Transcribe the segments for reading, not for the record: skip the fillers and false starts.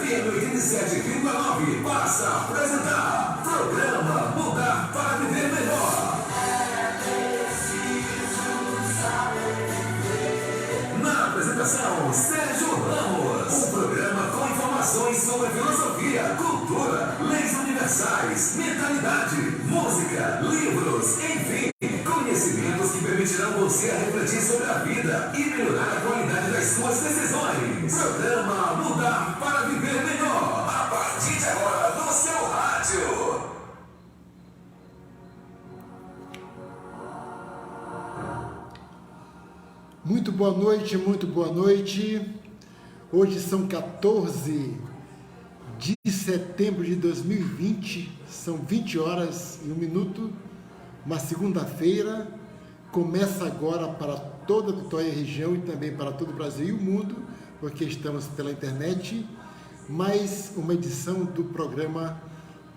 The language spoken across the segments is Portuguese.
FM 87,9 passa a apresentar Programa Mudar para Viver Melhor. Na apresentação, Sérgio Ramos. Um programa com informações sobre filosofia, cultura, leis universais, mentalidade, música, livros, enfim, conhecimentos que permitirão você a refletir sobre a vida e melhorar a qualidade das suas decisões. Programa Mudar para Viver Melhor. A partir de agora, no seu rádio. Muito boa noite, muito boa noite. Hoje são 14 de setembro de 2020, são 20 horas e 1 minuto, uma segunda-feira. Começa agora para toda a Vitória região e também para todo o Brasil e o mundo, porque estamos pela internet, mais uma edição do programa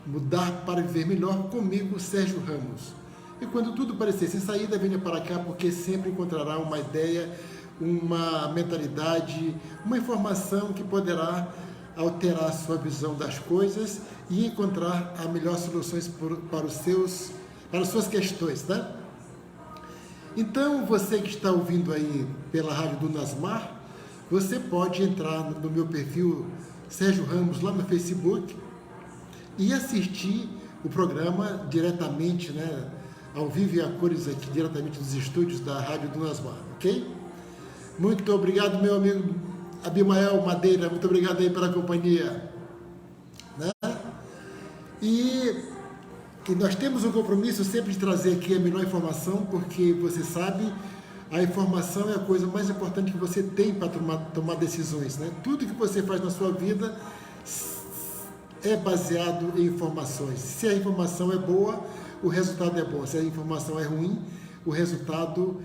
Mudar para Viver Melhor, comigo, Sérgio Ramos. E quando tudo parecer sem saída, venha para cá, porque sempre encontrará uma ideia, uma mentalidade, uma informação que poderá alterar a sua visão das coisas e encontrar as melhores soluções para as suas questões, né? Então, você que está ouvindo aí pela Rádio do Nasmar, você pode entrar no meu perfil Sérgio Ramos lá no Facebook e assistir o programa diretamente, né? Ao vivo e a cores aqui, diretamente dos estúdios da Rádio do Nasmar, ok? Muito obrigado, meu amigo Abimael Madeira, muito obrigado aí pela companhia, né? E nós temos um compromisso sempre de trazer aqui a melhor informação, porque você sabe, a informação é a coisa mais importante que você tem para tomar decisões, né? Tudo que você faz na sua vida é baseado em informações. Se a informação é boa, o resultado é bom. Se a informação é ruim, o resultado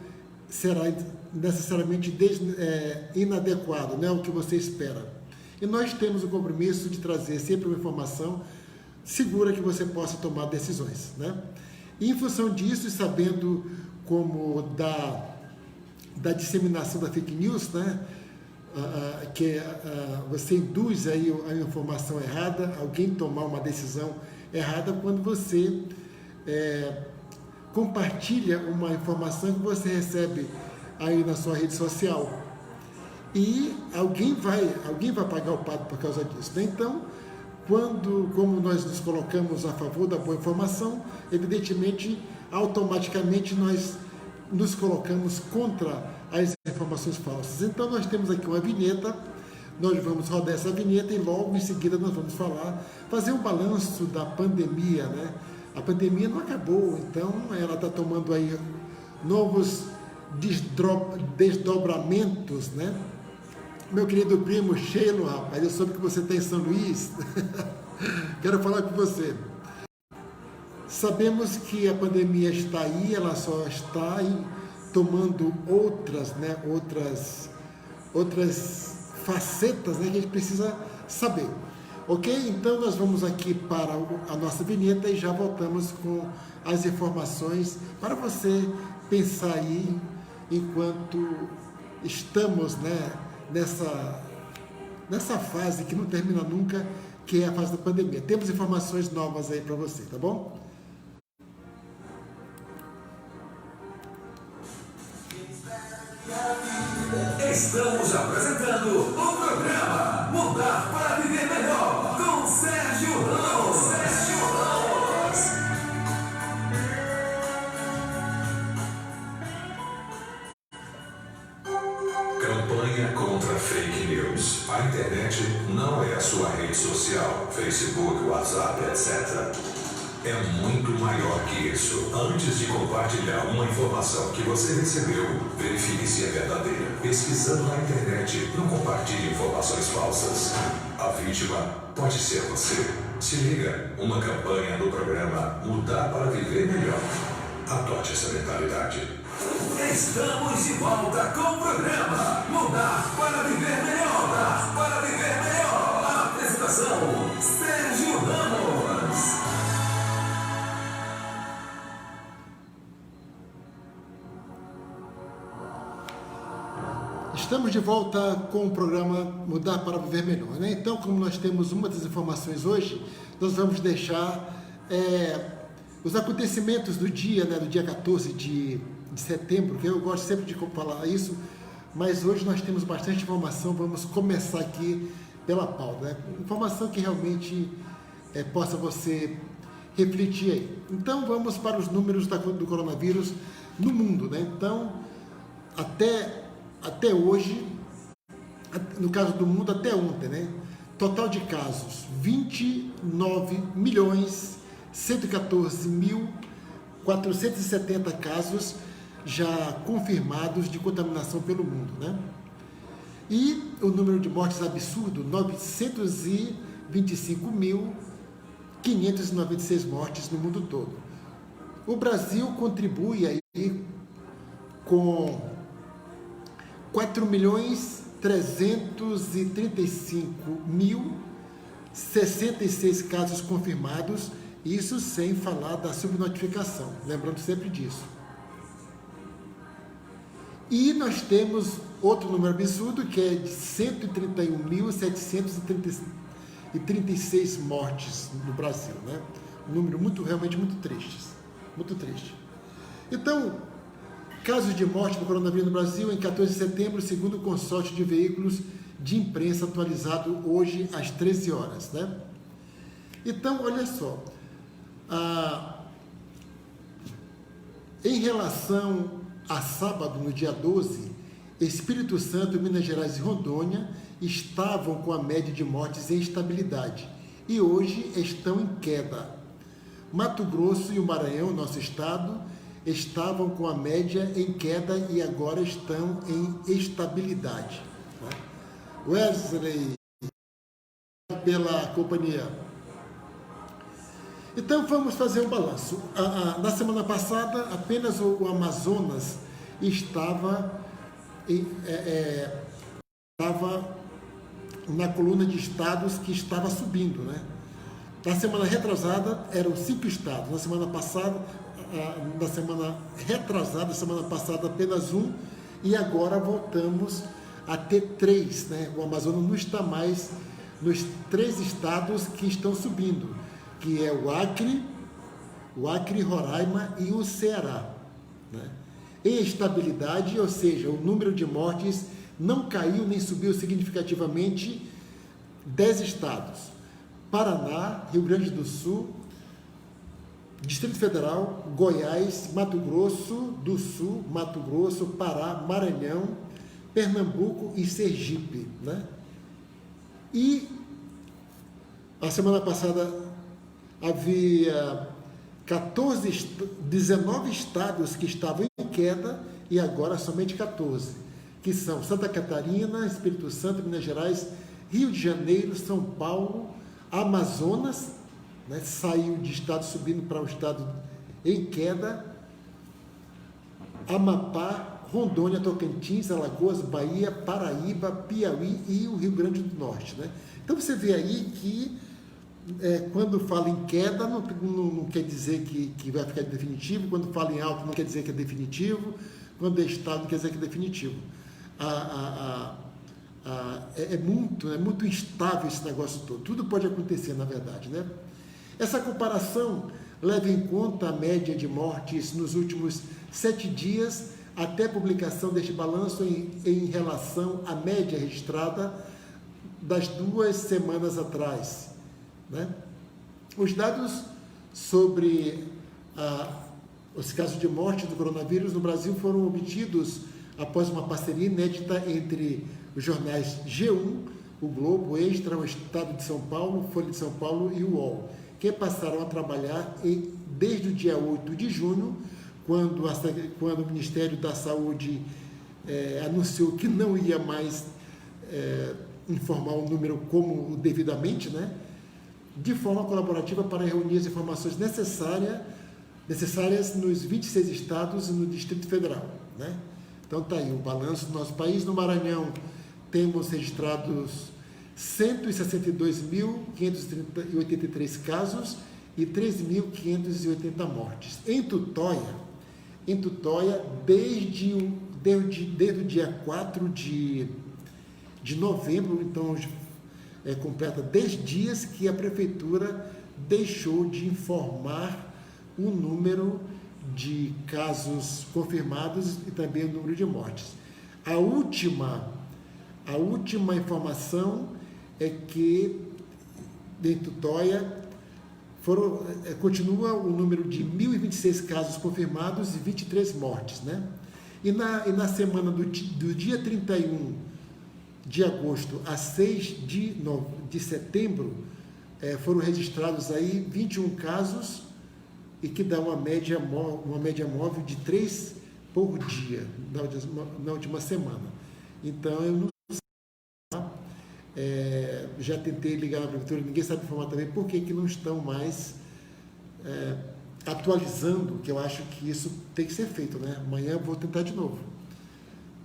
será necessariamente inadequado, não é o que você espera. E nós temos o compromisso de trazer sempre uma informação segura que você possa tomar decisões, né? E em função disso, e sabendo como da disseminação da fake news, né? Que você induz aí a informação errada, alguém tomar uma decisão errada quando você compartilha uma informação que você recebe aí na sua rede social e alguém vai pagar o pato por causa disso, né? Então, como nós nos colocamos a favor da boa informação, evidentemente, automaticamente nós nos colocamos contra as informações falsas. Então, nós temos aqui uma vinheta, nós vamos rodar essa vinheta e logo em seguida nós vamos fazer um balanço da pandemia, né? A pandemia não acabou, então ela está tomando aí novos desdobramentos, né? Meu querido primo Sheilo, rapaz, eu soube que você está em São Luís, quero falar com você. Sabemos que a pandemia está aí, ela só está aí tomando outras facetas, né, que a gente precisa saber. Ok? Então nós vamos aqui para a nossa vinheta e já voltamos com as informações para você pensar aí enquanto estamos, né, nessa fase que não termina nunca, que é a fase da pandemia. Temos informações novas aí para você, tá bom? Estamos apresentando o programa Mudar para Viver Melhor com Sérgio Ramos. Sérgio Ramos. Campanha contra fake news. A internet não é a sua rede social, Facebook, WhatsApp, etc. É muito maior que isso. Antes de compartilhar uma informação que você recebeu, verifique se é verdadeira. Pesquisando na internet, não compartilhe informações falsas. A vítima pode ser você. Se liga, uma campanha do programa Mudar para Viver Melhor. Adote essa mentalidade. Estamos de volta com o programa Mudar para Viver Melhor. Mudar para Viver Melhor. A apresentação, Sérgio Ramos. Estamos de volta com o programa Mudar para Viver Melhor, né? Então, como nós temos muitas informações hoje, nós vamos deixar os acontecimentos do dia, né, do dia 14 de setembro, que eu gosto sempre de falar isso, mas hoje nós temos bastante informação. Vamos começar aqui pela pauta, né? Informação que realmente possa você refletir aí. Então, vamos para os números do coronavírus no mundo, né? Então, até hoje, no caso do mundo, até ontem, né? Total de casos, 29.114.470 casos já confirmados de contaminação pelo mundo, né? E o número de mortes absurdo, 925.596 mortes no mundo todo. O Brasil contribui aí com 4.335.066 casos confirmados, isso sem falar da subnotificação, lembrando sempre disso. E nós temos outro número absurdo, que é de 131.736 mortes no Brasil, né? Um número realmente muito triste. Muito triste. Então, casos de morte do coronavírus no Brasil em 14 de setembro, segundo o consórcio de veículos de imprensa atualizado hoje às 13 horas, né? Então, olha só, em relação a sábado, no dia 12, Espírito Santo, Minas Gerais e Rondônia estavam com a média de mortes em estabilidade e hoje estão em queda. Mato Grosso e o Maranhão, nosso estado, estavam com a média em queda e agora estão em estabilidade. Wesley, pela companhia. Então vamos fazer um balanço. Na semana passada, apenas o Amazonas estava na coluna de estados que estava subindo, né? Na semana retrasada eram 5 estados. Na semana passada apenas 1, e agora voltamos a ter 3, né? O Amazonas não está mais nos 3 estados que estão subindo, que é o Acre, Roraima e o Ceará, né? Em estabilidade, ou seja, o número de mortes não caiu nem subiu significativamente. 10 estados: Paraná, Rio Grande do Sul, Distrito Federal, Goiás, Mato Grosso do Sul, Mato Grosso, Pará, Maranhão, Pernambuco e Sergipe, né? E a semana passada havia 19 estados que estavam em queda e agora somente 14, que são Santa Catarina, Espírito Santo, Minas Gerais, Rio de Janeiro, São Paulo, Amazonas, né, saiu de estado subindo para um estado em queda, Amapá, Rondônia, Tocantins, Alagoas, Bahia, Paraíba, Piauí e o Rio Grande do Norte, né? Então você vê aí que quando fala em queda não quer dizer que vai ficar definitivo, quando fala em alto não quer dizer que é definitivo, quando é estado não quer dizer que é definitivo. É muito instável esse negócio todo, tudo pode acontecer na verdade, né? Essa comparação leva em conta a média de mortes nos últimos 7 dias até a publicação deste balanço em relação à média registrada das 2 semanas atrás, né? Os dados sobre os casos de morte do coronavírus no Brasil foram obtidos após uma parceria inédita entre os jornais G1, o Globo, Extra, o Estado de São Paulo, Folha de São Paulo e o UOL, que passaram a trabalhar desde o dia 8 de junho, quando o Ministério da Saúde anunciou que não ia mais informar o número como devidamente, né? De forma colaborativa para reunir as informações necessárias nos 26 estados e no Distrito Federal, né? Então está aí o balanço do nosso país. No Maranhão temos registrados 162.583 casos e 13.580 mortes. Em Tutóia, desde desde o dia 4 de novembro, então completa 10 dias que a Prefeitura deixou de informar o número de casos confirmados e também o número de mortes. A última informação é que em Tutóia continua o número de 1.026 casos confirmados e 23 mortes, né? E na semana do dia 31 de agosto a 6 de setembro, foram registrados aí 21 casos e que dá uma média móvel de 3 por dia na última semana. Então, eu não sei, já tentei ligar na prefeitura, ninguém sabe informar também por que não estão mais atualizando, que eu acho que isso tem que ser feito, né? Amanhã eu vou tentar de novo.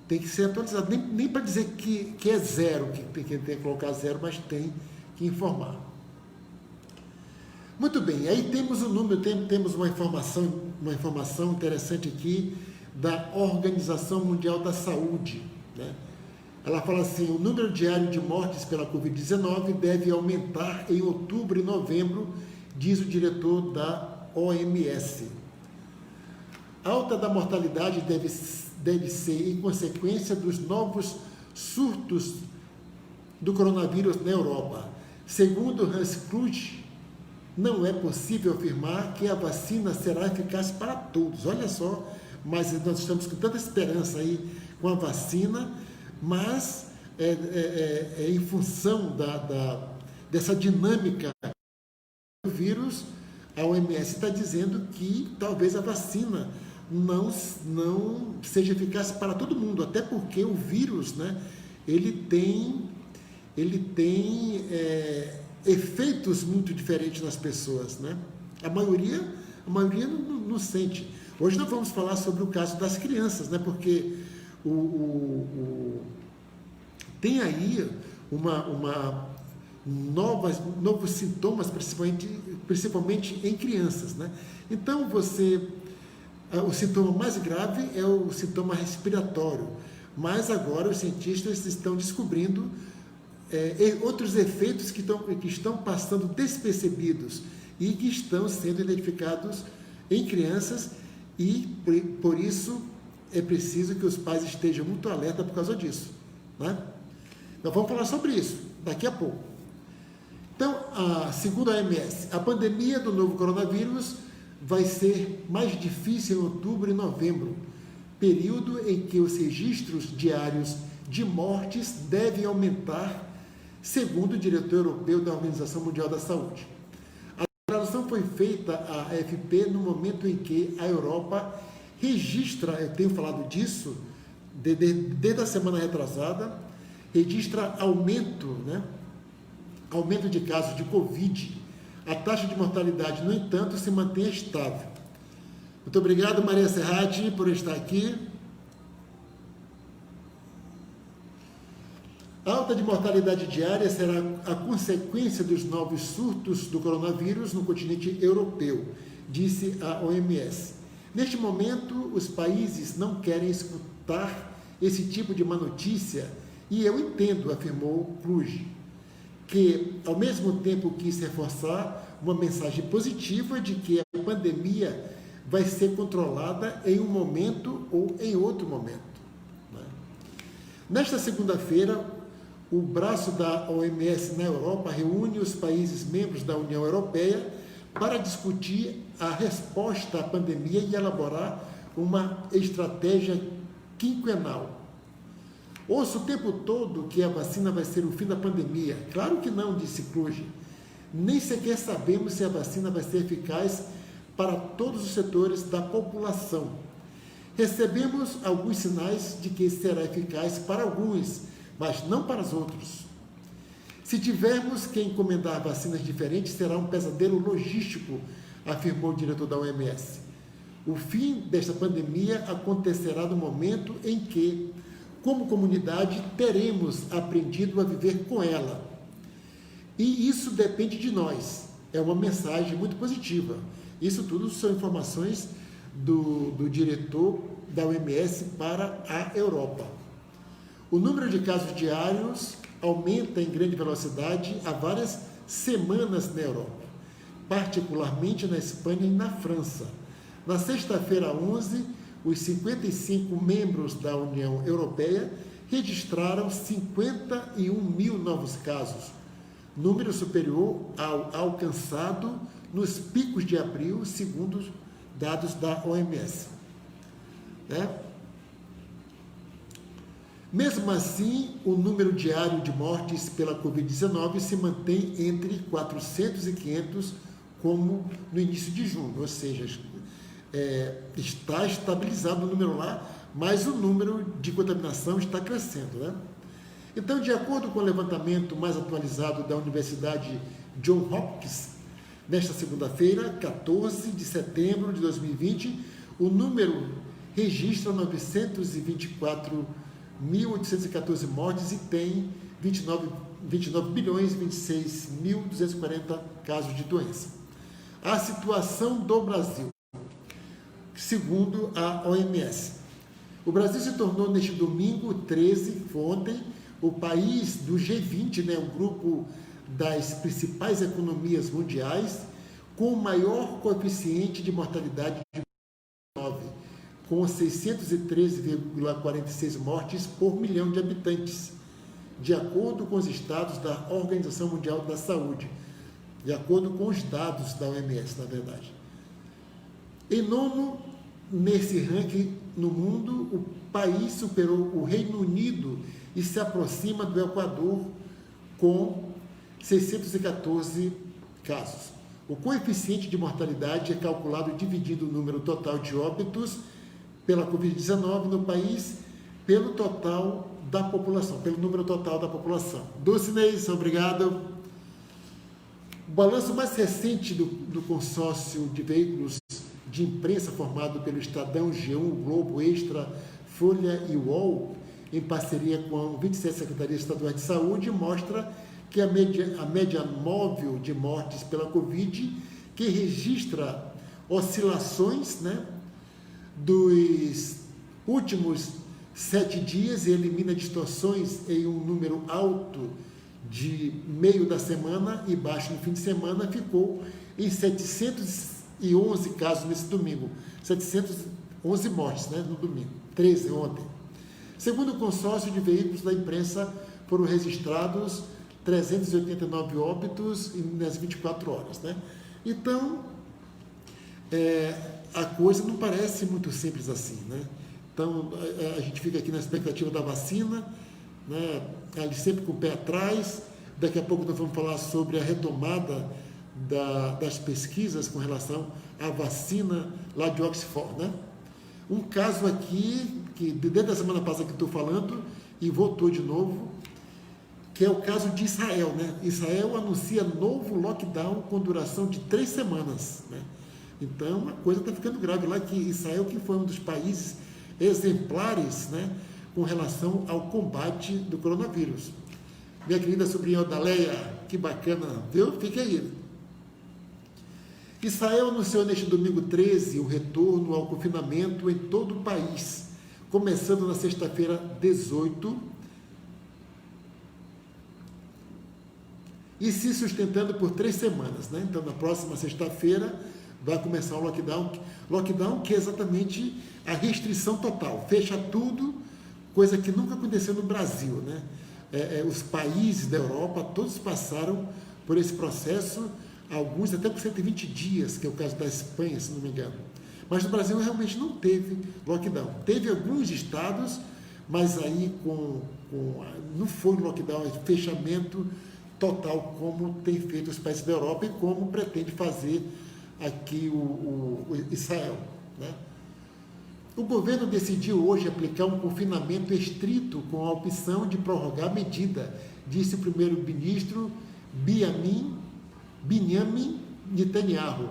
Tem que ser atualizado, nem para dizer que é zero, que tem que colocar zero, mas tem que informar. Muito bem, aí temos o número, temos uma informação interessante aqui da Organização Mundial da Saúde, né? Ela fala assim: o número diário de mortes pela Covid-19 deve aumentar em outubro e novembro, diz o diretor da OMS. A alta da mortalidade deve ser em consequência dos novos surtos do coronavírus na Europa. Segundo Hans Kluge, não é possível afirmar que a vacina será eficaz para todos. Olha só, mas nós estamos com tanta esperança aí com a vacina, mas em função dessa dinâmica do vírus, a OMS está dizendo que talvez a vacina não seja eficaz para todo mundo, até porque o vírus, né, ele tem efeitos muito diferentes nas pessoas, né? A maioria não sente. Hoje nós vamos falar sobre o caso das crianças, né? Porque tem aí novos sintomas, principalmente em crianças, né? Então o sintoma mais grave é o sintoma respiratório, mas agora os cientistas estão descobrindo outros efeitos que estão passando despercebidos e que estão sendo identificados em crianças, e por isso é preciso que os pais estejam muito alerta por causa disso, né? Nós vamos falar sobre isso daqui a pouco. Então, segundo a OMS, a pandemia do novo coronavírus vai ser mais difícil em outubro e novembro, período em que os registros diários de mortes devem aumentar, segundo o diretor europeu da Organização Mundial da Saúde. A declaração foi feita à AFP no momento em que a Europa registra, eu tenho falado disso desde a semana retrasada, registra aumento de casos de Covid. A taxa de mortalidade, no entanto, se mantém estável. Muito obrigado, Maria Serrati, por estar aqui. A alta de mortalidade diária será a consequência dos novos surtos do coronavírus no continente europeu, disse a OMS. Neste momento, os países não querem escutar esse tipo de má notícia, e eu entendo, afirmou Kluge, que ao mesmo tempo quis reforçar uma mensagem positiva de que a pandemia vai ser controlada em um momento ou em outro momento, né? Nesta segunda-feira, o braço da OMS na Europa reúne os países membros da União Europeia para discutir a resposta à pandemia e elaborar uma estratégia quinquenal. Ouço o tempo todo que a vacina vai ser o fim da pandemia. Claro que não, disse Kluge. Nem sequer sabemos se a vacina vai ser eficaz para todos os setores da população. Recebemos alguns sinais de que será eficaz para alguns, mas não para os outros. Se tivermos que encomendar vacinas diferentes, será um pesadelo logístico, afirmou o diretor da OMS. O fim desta pandemia acontecerá no momento em que, como comunidade, teremos aprendido a viver com ela. E isso depende de nós. É uma mensagem muito positiva. Isso tudo são informações do diretor da OMS para a Europa. O número de casos diários aumenta em grande velocidade há várias semanas na Europa, particularmente na Espanha e na França. Na sexta-feira 11, os 55 membros da União Europeia registraram 51 mil novos casos, número superior ao alcançado nos picos de abril, segundo dados da OMS. Mesmo assim, o número diário de mortes pela Covid-19 se mantém entre 400 e 500, como no início de junho, ou seja, está estabilizado o número lá, mas o número de contaminação está crescendo, Então, de acordo com o levantamento mais atualizado da Universidade Johns Hopkins, nesta segunda-feira, 14 de setembro de 2020, o número registra 924.814 mortes e tem 29 bilhões e 26.240 casos de doença. A situação do Brasil, segundo a OMS. O Brasil se tornou neste domingo 13, ontem, o país do G20, o grupo das principais economias mundiais, com o maior coeficiente de mortalidade de 9, com 613,46 mortes por milhão de habitantes, de acordo com os estados da Organização Mundial da Saúde, de acordo com os dados da OMS, na verdade. Em nono, nesse ranking no mundo, o país superou o Reino Unido e se aproxima do Equador com 614 casos. O coeficiente de mortalidade é calculado dividindo o número total de óbitos pela Covid-19 no país pelo total da população, pelo número total da população. Dulcinez, obrigado. O balanço mais recente do consórcio de veículos de imprensa formado pelo Estadão, G1, Globo, Extra, Folha e UOL, em parceria com 27 Secretarias Estaduais de Saúde, mostra que a média móvel de mortes pela Covid, que registra oscilações dos últimos 7 dias e elimina distorções em um número alto de meio da semana e baixo no fim de semana, ficou em 711 casos nesse domingo, 711 mortes no domingo, 13 ontem. Segundo o consórcio de veículos da imprensa, foram registrados 389 óbitos nas 24 horas. Então, a coisa não parece muito simples assim. Então, a gente fica aqui na expectativa da vacina, ali sempre com o pé atrás. Daqui a pouco nós vamos falar sobre a retomada das pesquisas com relação à vacina lá de Oxford. Um caso aqui, que dentro da semana passada que estou falando, e voltou de novo, que é o caso de Israel. Israel anuncia novo lockdown com duração de 3 semanas. Então, a coisa está ficando grave lá, que Israel, que foi um dos países exemplares com relação ao combate do coronavírus. Minha querida sobrinha Odaleia, que bacana, viu? Fique aí. Israel anunciou neste domingo 13 o retorno ao confinamento em todo o país, começando na sexta-feira 18 e se sustentando por 3 semanas. Então, na próxima sexta-feira vai começar o lockdown que é exatamente a restrição total, fecha tudo, coisa que nunca aconteceu no Brasil. Os países da Europa, todos passaram por esse processo, alguns até por 120 dias, que é o caso da Espanha, se não me engano. Mas no Brasil realmente não teve lockdown. Teve alguns estados, mas aí não foi lockdown, é fechamento total, como tem feito os países da Europa e como pretende fazer aqui o Israel. O governo decidiu hoje aplicar um confinamento estrito com a opção de prorrogar a medida, disse o primeiro-ministro Benjamin Netanyahu.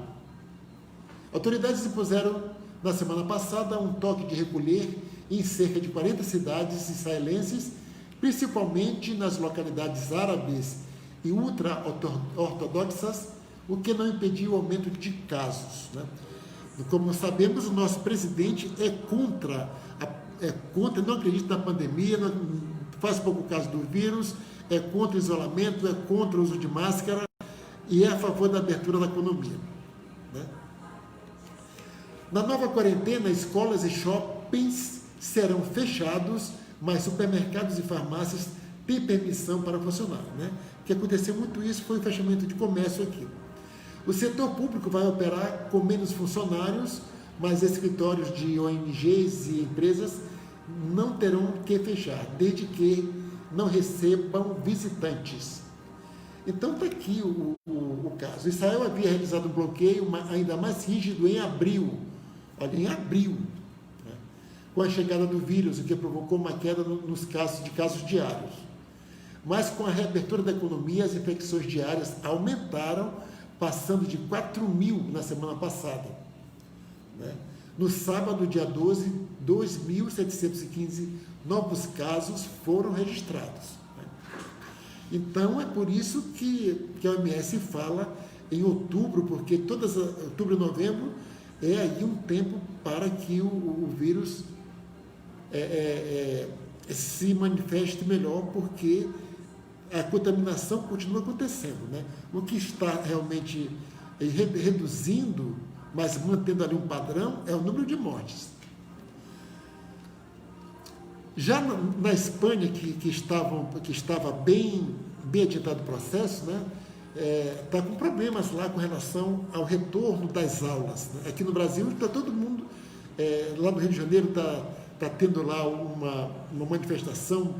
Autoridades impuseram na semana passada um toque de recolher em cerca de 40 cidades israelenses, principalmente nas localidades árabes e ultra-ortodoxas, o que não impediu o aumento de casos. Como sabemos, o nosso presidente é contra, não acredita na pandemia, não, faz pouco caso do vírus, é contra o isolamento, é contra o uso de máscara e é a favor da abertura da economia, né? Na nova quarentena, escolas e shoppings serão fechados, mas supermercados e farmácias têm permissão para funcionar, né? O que aconteceu muito isso foi o fechamento de comércio aqui. O setor público vai operar com menos funcionários, mas escritórios de ONGs e empresas não terão que fechar, desde que não recebam visitantes. Então está aqui o caso. Israel havia realizado um bloqueio ainda mais rígido em abril, olha, em abril, né, com a chegada do vírus, o que provocou uma queda nos casos diários. Mas com a reabertura da economia, as infecções diárias aumentaram, passando de 4.000 na semana passada, né? No sábado, dia 12, 2.715 novos casos foram registrados, né? Então, é por isso que a OMS fala em outubro, porque outubro e novembro é aí um tempo para que o vírus se manifeste melhor, porque a contaminação continua acontecendo, né? O que está realmente reduzindo, mas mantendo ali um padrão, é o número de mortes. Já na Espanha, que estava bem adiantado o processo, né? Está com problemas lá com relação ao retorno das aulas, né? Aqui no Brasil está todo mundo, lá no Rio de Janeiro está tendo lá uma manifestação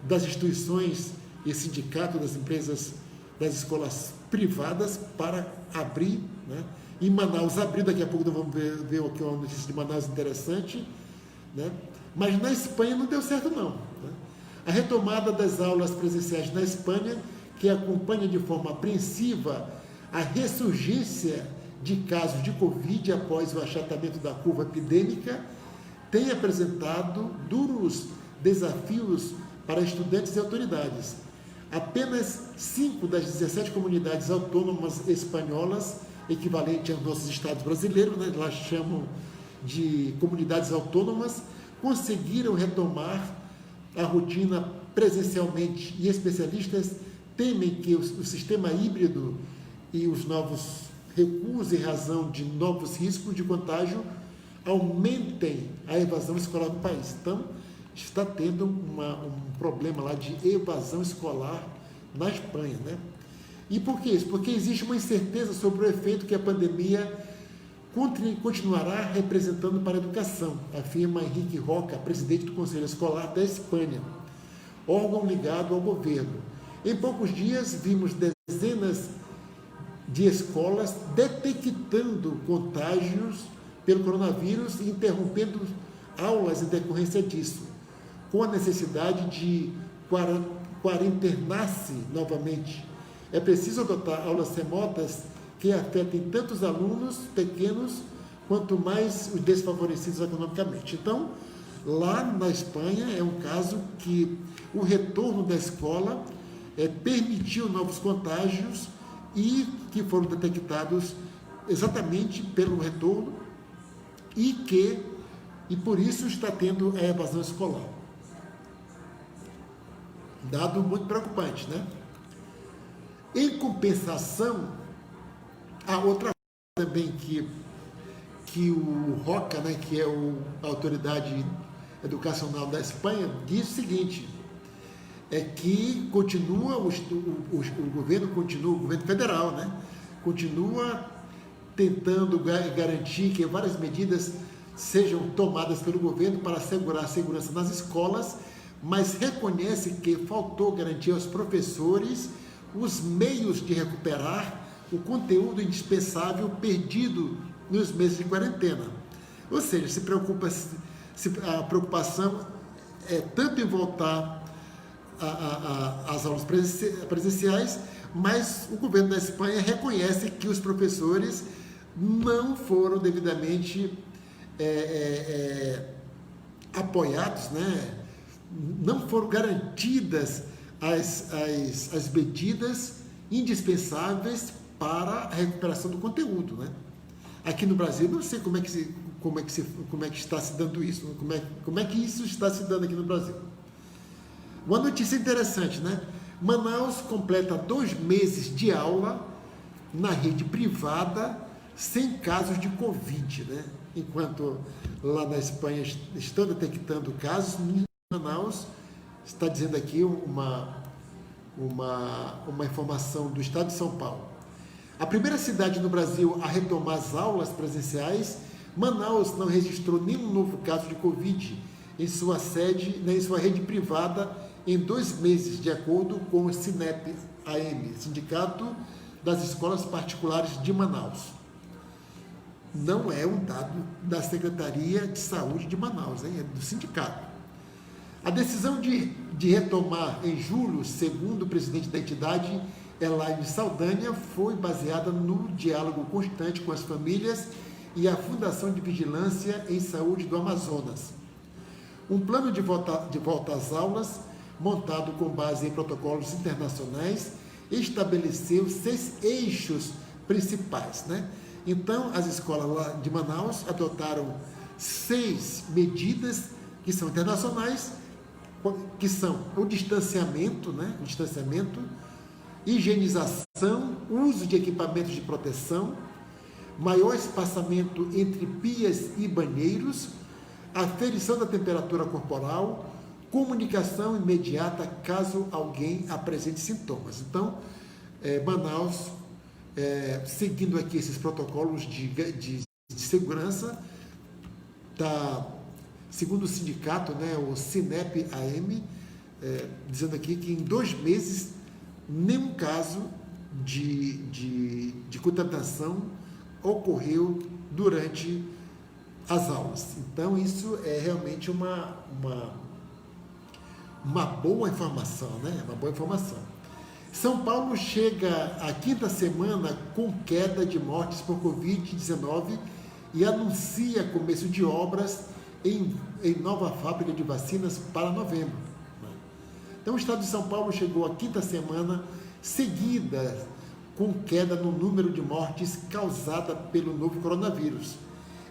das instituições e sindicato das empresas, das escolas privadas para abrir, né? Em Manaus abriu, daqui a pouco nós vamos ver aqui uma notícia de Manaus interessante, né? Mas na Espanha não deu certo não, né? A retomada das aulas presenciais na Espanha, que acompanha de forma apreensiva a ressurgência de casos de Covid após o achatamento da curva epidêmica, tem apresentado duros desafios para estudantes e autoridades. Apenas 5 das 17 comunidades autônomas espanholas, equivalente aos nossos estados brasileiros, né, lá chamam de comunidades autônomas, conseguiram retomar a rotina presencialmente, e especialistas temem que o sistema híbrido e os novos recuos em razão de novos riscos de contágio aumentem a evasão escolar no país. Então, está tendo um problema lá de evasão escolar na Espanha, né? E por que isso? Porque existe uma incerteza sobre o efeito que a pandemia continuará representando para a educação, afirma Henrique Roca, presidente do Conselho Escolar da Espanha, órgão ligado ao governo. Em poucos dias, vimos dezenas de escolas detectando contágios pelo coronavírus e interrompendo aulas em decorrência disso, com a necessidade de quarentenar-se novamente. É preciso adotar aulas remotas que afetem tanto os alunos pequenos quanto mais os desfavorecidos economicamente. Então, lá na Espanha é um caso que o retorno da escola permitiu novos contágios e que foram detectados exatamente pelo retorno e por isso está tendo a evasão escolar. Dado muito preocupante, né? Em compensação, a outra coisa também que o Roca, né, que é a autoridade educacional da Espanha, diz o seguinte, é que continua o governo federal, né, continua tentando garantir que várias medidas sejam tomadas pelo governo para assegurar a segurança nas escolas, mas reconhece que faltou garantir aos professores os meios de recuperar o conteúdo indispensável perdido nos meses de quarentena. Ou seja, a preocupação é tanto em voltar às aulas presenciais, mas o governo da Espanha reconhece que os professores não foram devidamente apoiados, né? Não foram garantidas as medidas indispensáveis para a recuperação do conteúdo, né? Aqui no Brasil, não sei como é que está se dando isso, como é que isso está se dando aqui no Brasil. Uma notícia interessante, né? Manaus completa 2 meses de aula na rede privada sem casos de Covid, né? Enquanto lá na Espanha estão detectando casos, em Manaus está dizendo aqui uma informação do Estado de São Paulo. A primeira cidade no Brasil a retomar as aulas presenciais, Manaus não registrou nenhum novo caso de Covid em sua sede, nem em sua rede privada em 2 meses, de acordo com o SINEP-AM, Sindicato das Escolas Particulares de Manaus. Não é um dado da Secretaria de Saúde de Manaus, hein? É do sindicato. A decisão de retomar em julho, segundo o presidente da entidade, Elaine Saldanha, foi baseada no diálogo constante com as famílias e a Fundação de Vigilância em Saúde do Amazonas. Um plano de volta às aulas, montado com base em protocolos internacionais, estabeleceu 6 eixos principais, né? Então, as escolas lá de Manaus adotaram 6 medidas que são internacionais, que são o distanciamento, né? Higienização, uso de equipamentos de proteção, maior espaçamento entre pias e banheiros, aferição da temperatura corporal, comunicação imediata caso alguém apresente sintomas. Então, Manaus, seguindo aqui esses protocolos de segurança, está, segundo o sindicato, né, o SINEP-AM, dizendo aqui que em 2 meses, nenhum caso de contaminação ocorreu durante as aulas. Então, isso é realmente uma boa informação, né? Uma boa informação. São Paulo chega à 5ª semana com queda de mortes por Covid-19 e anuncia começo de obras em nova fábrica de vacinas para novembro. Então, o estado de São Paulo chegou à 5ª semana seguida com queda no número de mortes causada pelo novo coronavírus.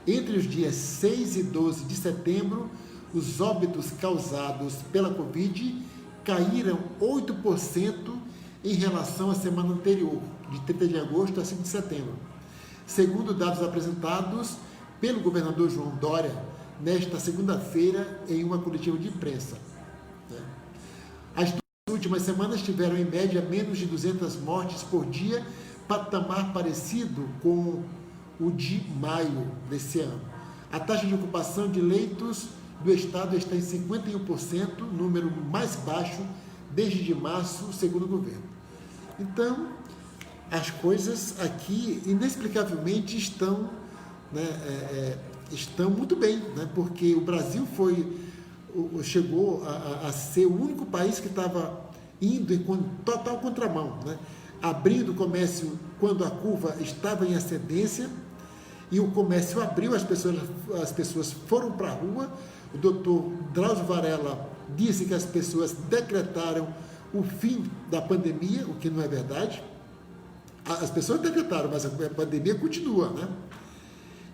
Entre os dias 6 e 12 de setembro, os óbitos causados pela Covid caíram 8% em relação à semana anterior, de 30 de agosto a 5 de setembro. Segundo dados apresentados pelo governador João Dória, nesta segunda-feira, em uma coletiva de imprensa. As 2 últimas semanas tiveram, em média, menos de 200 mortes por dia, patamar parecido com o de maio desse ano. A taxa de ocupação de leitos do estado está em 51%, número mais baixo desde março, segundo o governo. Então, as coisas aqui, inexplicavelmente, estão muito bem, né? Porque o Brasil chegou a ser o único país que estava indo em total contramão, né? Abrindo o comércio quando a curva estava em ascendência, e o comércio abriu, as pessoas foram para a rua. O doutor Drauzio Varela disse que as pessoas decretaram o fim da pandemia, o que não é verdade. As pessoas decretaram, mas a pandemia continua, né?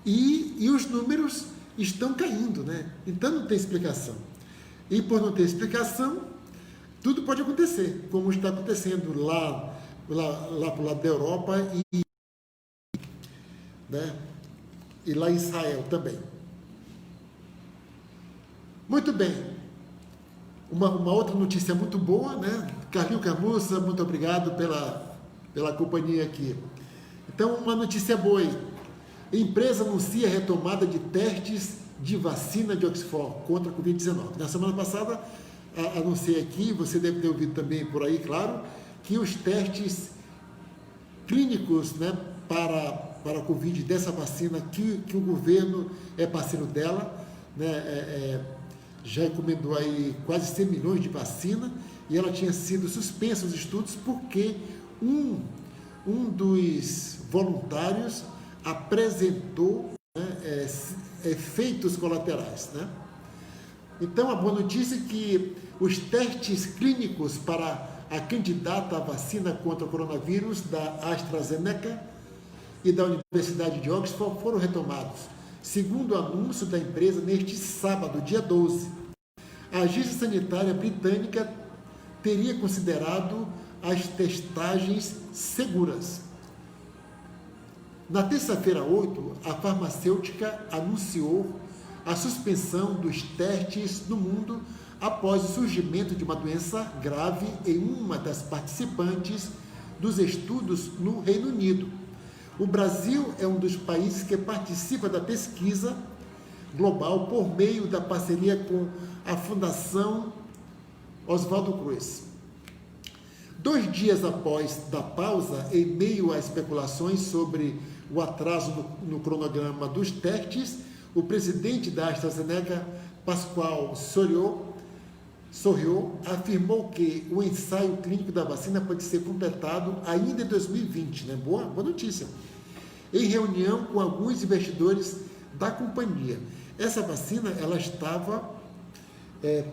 E os números estão caindo, né? Então não tem explicação. E por não ter explicação, tudo pode acontecer, como está acontecendo lá para o lado da Europa e lá em Israel também. Muito bem. Uma outra notícia muito boa, né? Carlinho Camussa, muito obrigado pela companhia aqui. Então, uma notícia boa aí. A empresa anuncia a retomada de testes de vacina de Oxford contra a Covid-19. Na semana passada, anunciei aqui, você deve ter ouvido também por aí, claro, que os testes clínicos, né, para a Covid dessa vacina, que o governo é parceiro dela, né, já encomendou aí quase 100 milhões de vacina, e ela tinha sido suspensa os estudos porque um dos voluntários apresentou, né, efeitos colaterais, né? Então, a boa notícia é que os testes clínicos para a candidata à vacina contra o coronavírus da AstraZeneca e da Universidade de Oxford foram retomados, segundo o anúncio da empresa neste sábado, dia 12. A Agência Sanitária Britânica teria considerado as testagens seguras. Na terça-feira 8, a farmacêutica anunciou a suspensão dos testes no mundo após o surgimento de uma doença grave em uma das participantes dos estudos no Reino Unido. O Brasil é um dos países que participa da pesquisa global por meio da parceria com a Fundação Oswaldo Cruz. 2 dias após da pausa, em meio a especulações sobre o atraso no cronograma dos testes, o presidente da AstraZeneca, Pascoal Soriot, afirmou que o ensaio clínico da vacina pode ser completado ainda em 2020, né? Boa notícia. Em reunião com alguns investidores da companhia. Essa vacina, ela estava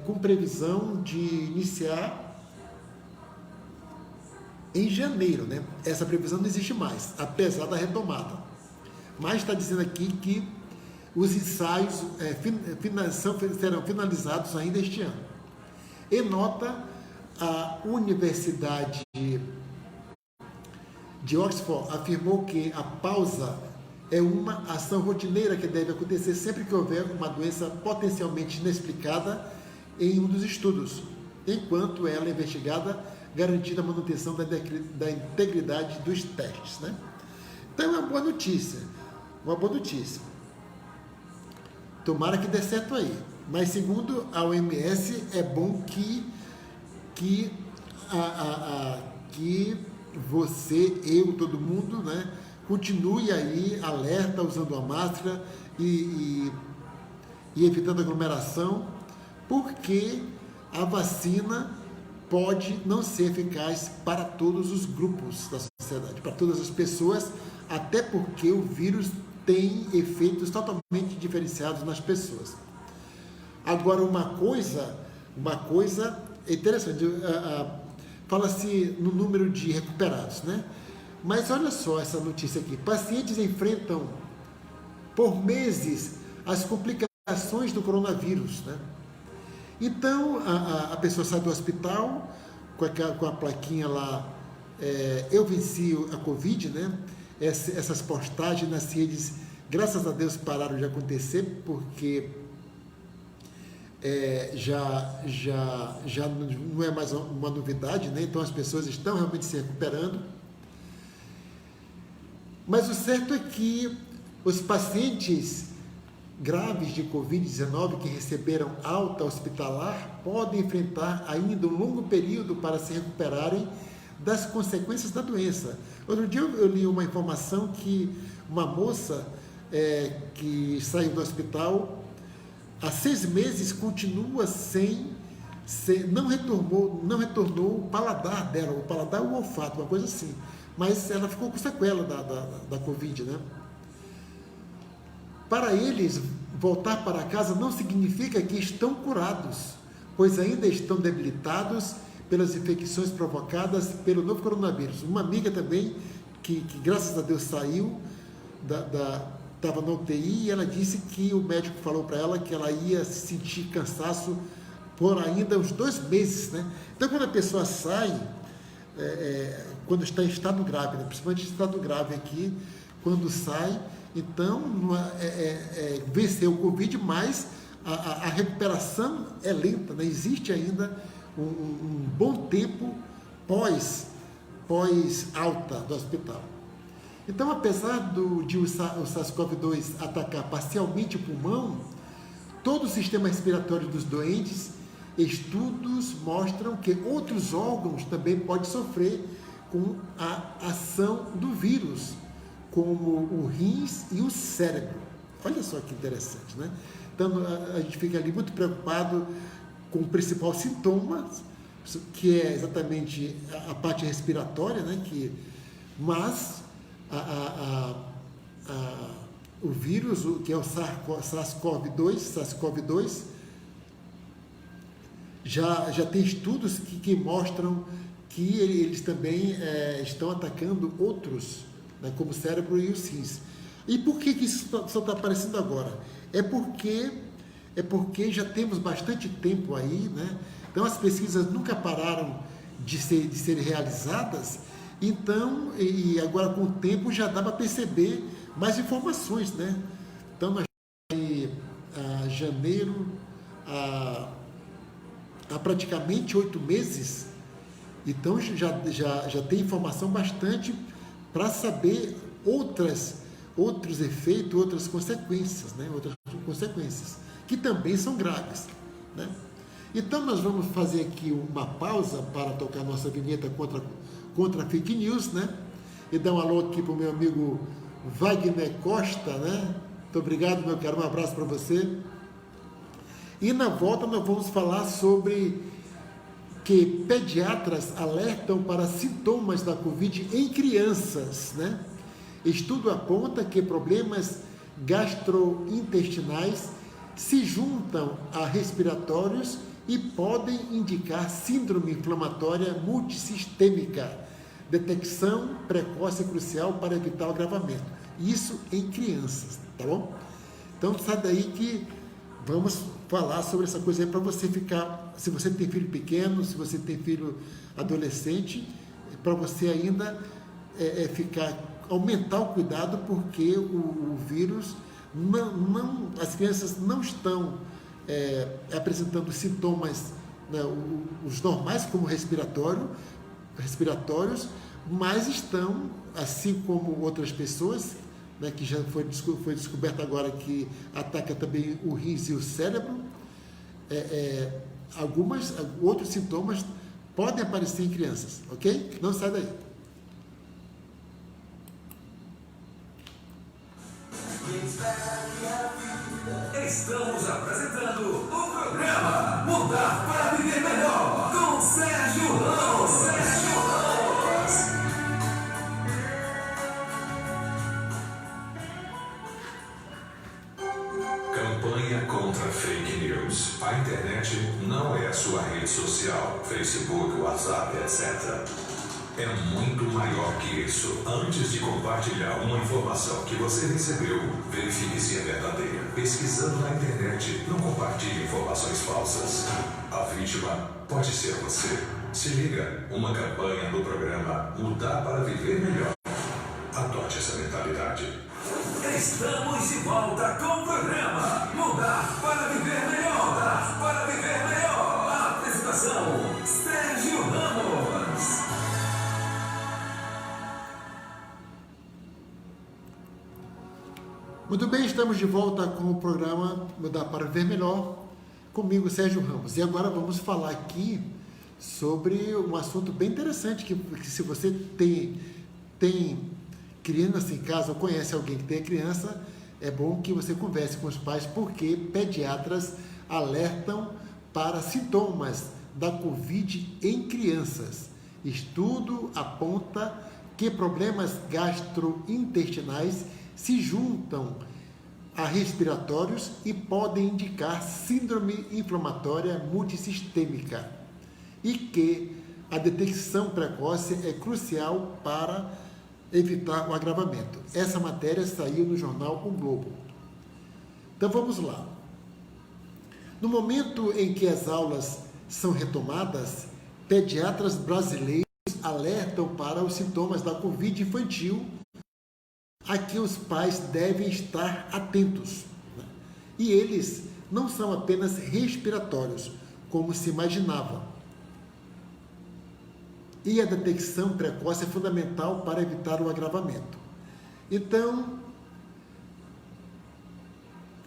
com previsão de iniciar em janeiro, né? Essa previsão não existe mais, apesar da retomada. Mas está dizendo aqui que os ensaios serão finalizados ainda este ano. Em nota, a Universidade de Oxford afirmou que a pausa é uma ação rotineira que deve acontecer sempre que houver uma doença potencialmente inexplicada em um dos estudos, enquanto ela é investigada, garantindo a manutenção da integridade dos testes, né? Então é uma boa notícia, Tomara que dê certo aí. Mas segundo a OMS, é bom que você, eu, todo mundo, né, continue aí alerta, usando a máscara e evitando aglomeração, porque a vacina pode não ser eficaz para todos os grupos da sociedade, para todas as pessoas, até porque o vírus tem efeitos totalmente diferenciados nas pessoas. Agora, uma coisa interessante, fala-se no número de recuperados, né? Mas olha só essa notícia aqui. Pacientes enfrentam por meses as complicações do coronavírus, né? Então, a pessoa sai do hospital com a plaquinha lá, eu venci a Covid, né? Essas postagens nas redes, graças a Deus, pararam de acontecer, porque já não é mais uma novidade, né? Então as pessoas estão realmente se recuperando. Mas o certo é que os pacientes graves de Covid-19 que receberam alta hospitalar podem enfrentar ainda um longo período para se recuperarem das consequências da doença. Outro dia eu li uma informação que uma moça que saiu do hospital há 6 meses continua não retornou o paladar dela, o paladar ou o olfato, uma coisa assim. Mas ela ficou com sequela da Covid, né? Para eles, voltar para casa não significa que estão curados, pois ainda estão debilitados pelas infecções provocadas pelo novo coronavírus. Uma amiga também, que graças a Deus saiu, estava na UTI, e ela disse que o médico falou para ela que ela ia sentir cansaço por ainda uns 2 meses, né? Então, quando a pessoa sai, quando está em estado grave, né? Principalmente em estado grave aqui, quando sai, então, venceu o Covid, mas a recuperação é lenta, né? Existe ainda um bom tempo pós alta do hospital. Então, apesar de o SARS-CoV-2 atacar parcialmente o pulmão, todo o sistema respiratório dos doentes, estudos mostram que outros órgãos também podem sofrer com a ação do vírus, como o rins e o cérebro. Olha só que interessante, né? Então, a gente fica ali muito preocupado com o principal sintoma, que é exatamente a parte respiratória, né? Mas o vírus, que é o SARS-CoV-2, já tem estudos que mostram que eles também estão atacando outros né, como o cérebro e os rins. E por que isso só está aparecendo agora? É porque já temos bastante tempo aí, né? Então as pesquisas nunca pararam de serem realizadas, então, e agora com o tempo já dá para perceber mais informações, né? Então nós temos a janeiro, há praticamente 8 meses, então já tem informação bastante para saber outros efeitos, outras consequências, né? Outras consequências, que também são graves, né? Então nós vamos fazer aqui uma pausa para tocar nossa vinheta contra fake news, né? E dar um alô aqui para o meu amigo Wagner Costa, né? Muito obrigado, meu caro, um abraço para você. E na volta nós vamos falar sobre que pediatras alertam para sintomas da Covid em crianças, né? Estudo aponta que problemas gastrointestinais se juntam a respiratórios e podem indicar síndrome inflamatória multissistêmica. Detecção precoce é crucial para evitar o agravamento. Isso em crianças, tá bom? Então sai daí que vamos falar sobre essa coisa aí para você ficar, se você tem filho pequeno, se você tem filho adolescente, para você ainda aumentar o cuidado, porque o vírus, as crianças não estão apresentando sintomas, né, os normais como respiratórios, mas estão, assim como outras pessoas, né, que já foi descoberto agora que ataca também o rins e o cérebro, outros sintomas podem aparecer em crianças, ok? Não sai daí. Estamos apresentando o programa Mudar para Viver Melhor com Sérgio Ramos. Campanha contra fake news. A internet não é a sua rede social, Facebook, WhatsApp, etc. É muito maior que isso. Antes de compartilhar uma informação que você recebeu, verifique se é verdadeira. Pesquisando na internet, não compartilhe informações falsas. A vítima pode ser você. Se liga, uma campanha do programa Mudar para Viver Melhor. Adote essa mentalidade. Estamos de volta com o programa Mudar para Viver Melhor. Mudar para Viver Melhor. A apresentação, Sérgio Ramos. Muito bem, estamos de volta com o programa Mudar para Viver Melhor, comigo, Sérgio Ramos. E agora vamos falar aqui sobre um assunto bem interessante, que se você tem criança em casa ou conhece alguém que tem criança, é bom que você converse com os pais, porque pediatras alertam para sintomas da Covid em crianças. Estudo aponta que problemas gastrointestinais se juntam a respiratórios e podem indicar síndrome inflamatória multissistêmica e que a detecção precoce é crucial para evitar o agravamento. Essa matéria saiu no jornal O Globo. Então vamos lá. No momento em que as aulas são retomadas, pediatras brasileiros alertam para os sintomas da Covid infantil a que os pais devem estar atentos. E eles não são apenas respiratórios, como se imaginava. E a detecção precoce é fundamental para evitar o agravamento. Então,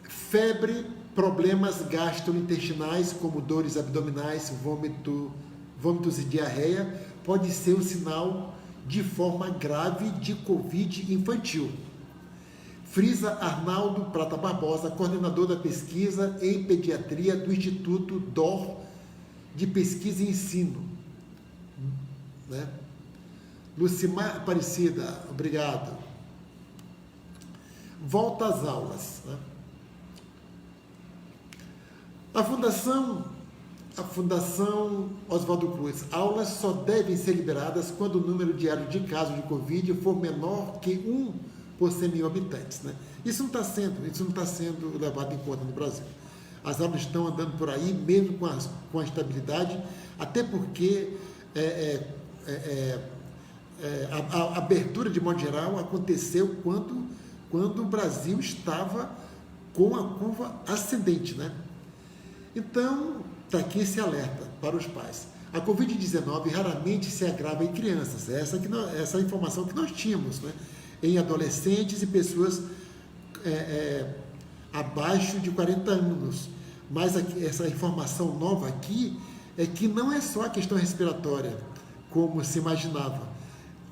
febre, problemas gastrointestinais, como dores abdominais, vômitos e diarreia, pode ser um sinal de forma grave de Covid infantil. Frisa Arnaldo Prata Barbosa, coordenador da pesquisa em pediatria do Instituto DOR de Pesquisa e Ensino. Né? Lucimar Aparecida, obrigado. Volta às aulas. Né? A a Fundação Oswaldo Cruz. Aulas só devem ser liberadas quando o número diário de casos de Covid for menor que 1 por 100 mil habitantes, né? Isso não está sendo levado em conta no Brasil. As aulas estão andando por aí, mesmo com a estabilidade, até porque a abertura, de modo geral, aconteceu quando o Brasil estava com a curva ascendente, né? Então, está aqui esse alerta para os pais. A Covid-19 raramente se agrava em crianças, essa informação que nós tínhamos, né? Em adolescentes e pessoas abaixo de 40 anos. Mas essa informação nova aqui é que não é só a questão respiratória, como se imaginava.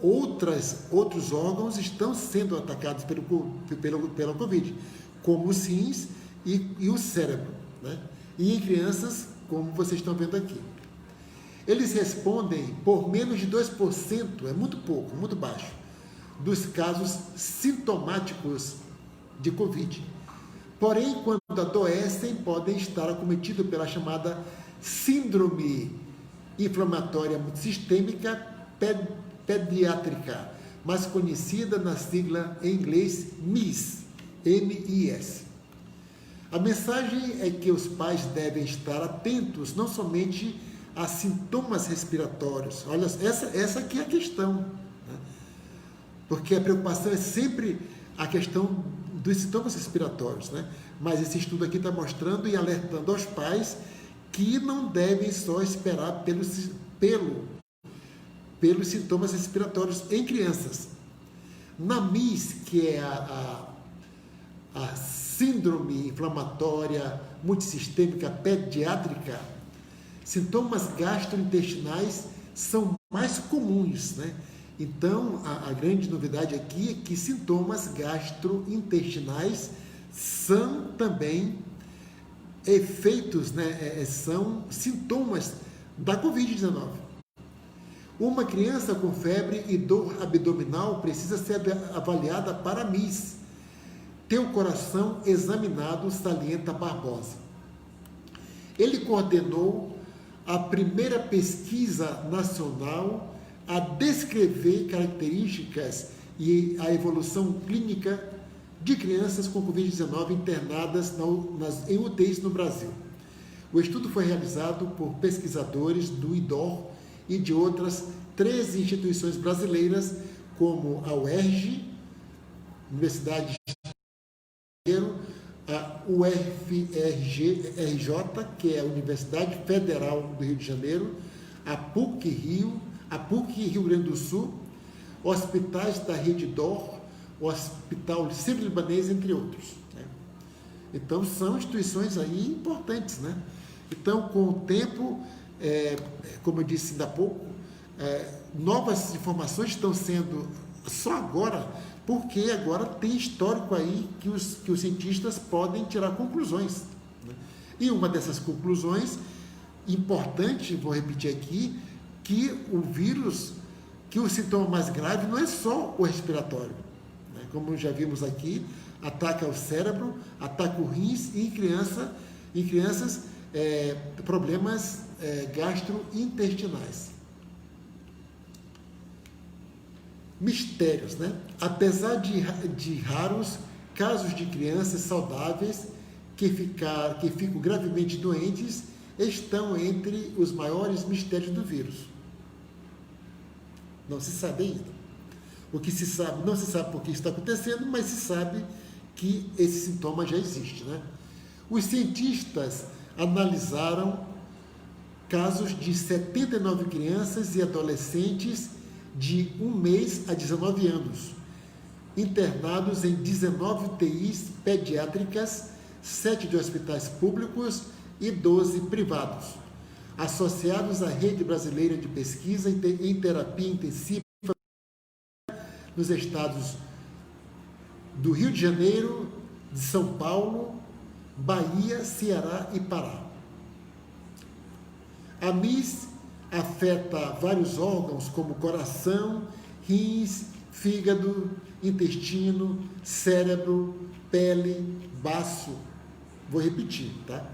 Outros órgãos estão sendo atacados pela Covid, como os rins e o cérebro, né? E em crianças, como vocês estão vendo aqui. Eles respondem por menos de 2%, é muito pouco, muito baixo, dos casos sintomáticos de Covid. Porém, quando adoecem, podem estar acometidos pela chamada síndrome inflamatória multissistêmica pediátrica, mais conhecida na sigla em inglês MIS, M-I-S. A mensagem é que os pais devem estar atentos não somente a sintomas respiratórios. Olha, essa aqui é a questão, né? Porque a preocupação é sempre a questão dos sintomas respiratórios, né? Mas esse estudo aqui está mostrando e alertando aos pais que não devem só esperar pelos sintomas respiratórios em crianças. Na MIS, que é a síndrome inflamatória multissistêmica pediátrica, sintomas gastrointestinais são mais comuns, né? Então, a grande novidade aqui é que sintomas gastrointestinais são também efeitos, né? São sintomas da Covid-19. Uma criança com febre e dor abdominal precisa ser avaliada para MIS. Ter o coração examinado, salienta Barbosa. Ele coordenou a primeira pesquisa nacional a descrever características e a evolução clínica de crianças com Covid-19 internadas em UTIs no Brasil. O estudo foi realizado por pesquisadores do IDOR e de outras 13 instituições brasileiras, como a UERJ, Universidade de a UFRJ, que é a Universidade Federal do Rio de Janeiro, a PUC Rio Grande do Sul, hospitais da Rede DOR, o Hospital Sírio-Libanês, entre outros, né? Então, são instituições aí importantes, né? Então, com o tempo, como eu disse ainda há pouco, novas informações estão sendo só agora, porque agora tem histórico aí que os cientistas podem tirar conclusões, né? E uma dessas conclusões, importante, vou repetir aqui, que o vírus, que o sintoma mais grave não é só o respiratório, né? Como já vimos aqui, ataca o cérebro, ataca o rins e em crianças problemas gastrointestinais. Mistérios, né? Apesar de raros casos de crianças saudáveis que ficam gravemente doentes, estão entre os maiores mistérios do vírus. Não se sabe ainda. O que se sabe, não se sabe por que está acontecendo, mas se sabe que esse sintoma já existe, né? Os cientistas analisaram casos de 79 crianças e adolescentes de 1 mês a 19 anos, internados em 19 UTIs pediátricas, 7 de hospitais públicos e 12 privados, associados à Rede Brasileira de Pesquisa em Terapia Intensiva nos estados do Rio de Janeiro, de São Paulo, Bahia, Ceará e Pará. A MIS afeta vários órgãos como coração, rins, fígado, intestino, cérebro, pele, baço. Vou repetir, tá?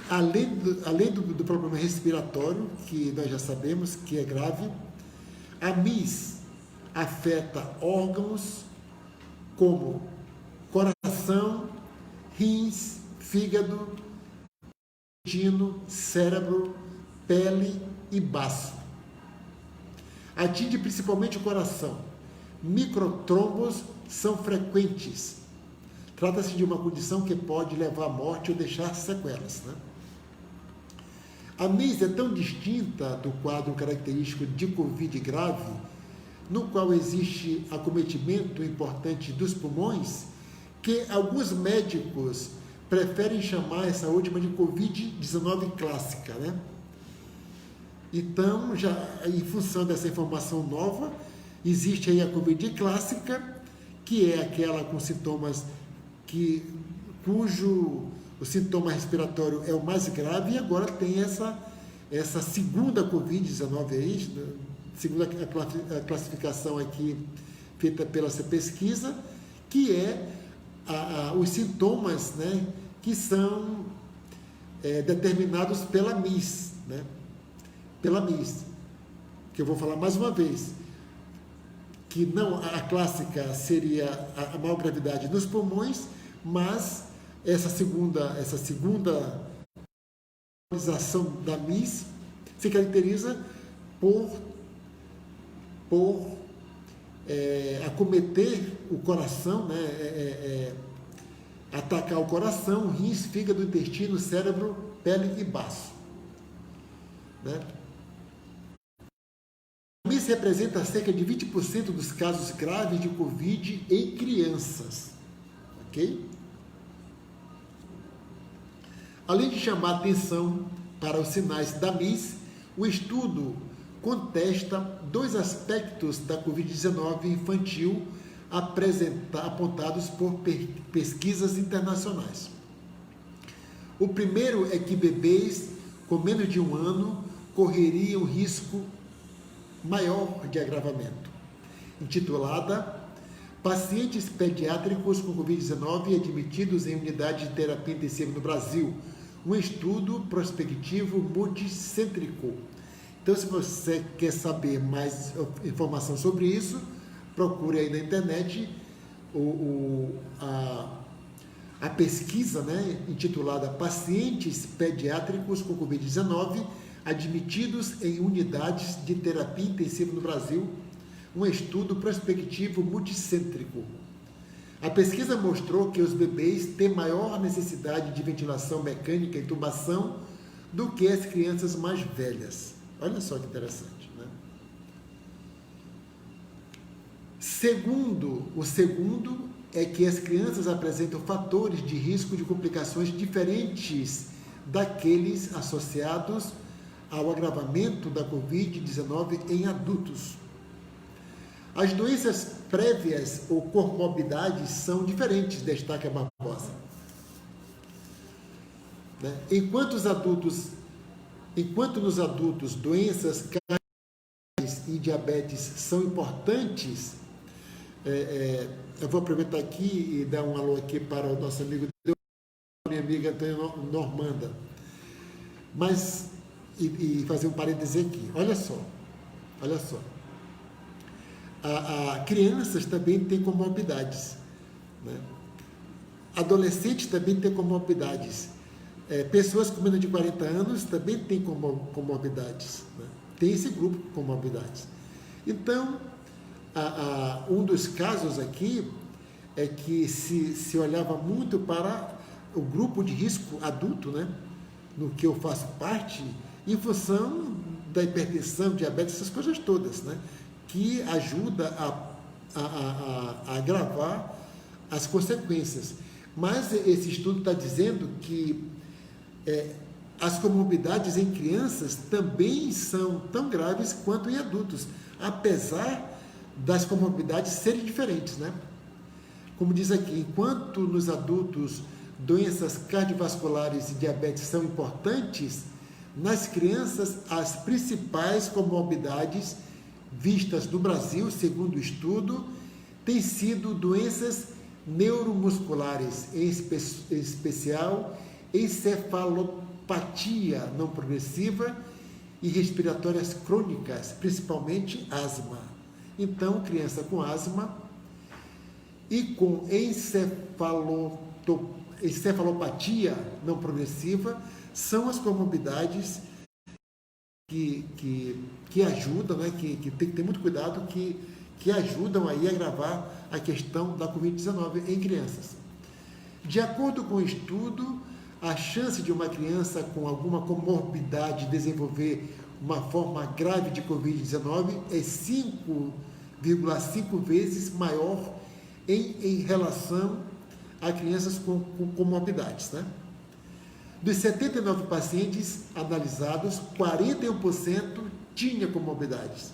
além do problema respiratório, que nós já sabemos que é grave, a MIS afeta órgãos como coração, rins, fígado, intestino, cérebro, pele e baço. Atinge principalmente o coração. Microtrombos são frequentes. Trata-se de uma condição que pode levar à morte ou deixar sequelas, né? A MIS é tão distinta do quadro característico de Covid grave, no qual existe acometimento importante dos pulmões, que alguns médicos preferem chamar essa última de Covid-19 clássica, né? Então, já em função dessa informação nova, existe aí a Covid clássica, que é aquela com sintomas cujo o sintoma respiratório é o mais grave, e agora tem essa segunda Covid-19 aí, segundo a classificação aqui feita pela essa pesquisa, que é os sintomas, né, que são determinados pela MIS, né? Pela MIS, que eu vou falar mais uma vez, que não a clássica seria a maior gravidade nos pulmões, mas essa segunda atualização da MIS se caracteriza por acometer o coração, né, atacar o coração, rins, fígado, intestino, cérebro, pele e baço, né? A MIS representa cerca de 20% dos casos graves de Covid em crianças, ok? Além de chamar atenção para os sinais da MIS, o estudo contesta dois aspectos da Covid-19 infantil apontados por pesquisas internacionais. O primeiro é que bebês com menos de 1 ano correriam risco maior de agravamento. Intitulada Pacientes pediátricos com Covid-19 admitidos em unidade de terapia intensiva no Brasil, um estudo prospectivo multicêntrico. Então, se você quer saber mais informação sobre isso, procure aí na internet a pesquisa, né, intitulada Pacientes pediátricos com Covid-19 admitidos em unidades de terapia intensiva no Brasil, um estudo prospectivo multicêntrico. A pesquisa mostrou que os bebês têm maior necessidade de ventilação mecânica e intubação do que as crianças mais velhas. Olha só que interessante, né? O segundo é que as crianças apresentam fatores de risco de complicações diferentes daqueles associados ao agravamento da Covid-19 em adultos. As doenças prévias ou comorbidades são diferentes, destaca Barbosa. Enquanto nos adultos doenças cardiovasculares e diabetes são importantes, eu vou aproveitar aqui e dar um alô aqui para o nosso amigo, minha amiga Antônia Normanda, mas e fazer um parêntese aqui. Olha só. Crianças também têm comorbidades, né? Adolescentes também têm comorbidades. Pessoas com menos de 40 anos também têm comorbidades, né? Tem esse grupo com comorbidades. Então, um dos casos aqui é que se olhava muito para o grupo de risco adulto, né? No que eu faço parte, em função da hipertensão, diabetes, essas coisas todas, né? Que ajuda a agravar as consequências. Mas esse estudo está dizendo que as comorbidades em crianças também são tão graves quanto em adultos, apesar das comorbidades serem diferentes, né? Como diz aqui, enquanto nos adultos doenças cardiovasculares e diabetes são importantes, nas crianças as principais comorbidades vistas no Brasil, segundo o estudo, têm sido doenças neuromusculares, em especial neuropatia não progressiva e respiratórias crônicas, principalmente asma. Então, criança com asma e com encefalopatia não progressiva são as comorbidades que ajudam, né, que tem que ter muito cuidado, que ajudam aí a agravar a questão da Covid-19 em crianças. De acordo com o estudo, a chance de uma criança com alguma comorbidade desenvolver uma forma grave de Covid-19 é 5,5 vezes maior em relação a crianças com comorbidades, né? Dos 79 pacientes analisados, 41% tinha comorbidades.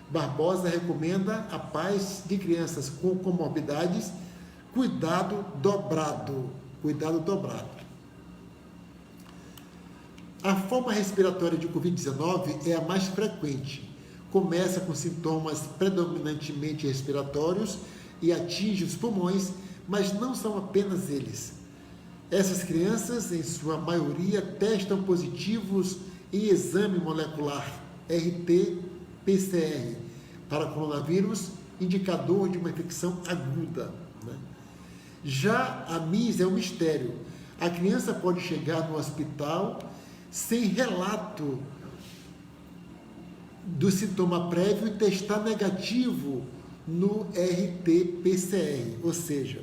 Barbosa recomenda a pais de crianças com comorbidades cuidado dobrado. A forma respiratória de Covid-19 é a mais frequente. Começa com sintomas predominantemente respiratórios e atinge os pulmões, mas não são apenas eles. Essas crianças, em sua maioria, testam positivos em exame molecular RT-PCR para coronavírus, indicador de uma infecção aguda, né? Já a MIS é um mistério. A criança pode chegar no hospital sem relato do sintoma prévio e testar negativo no RT-PCR, ou seja,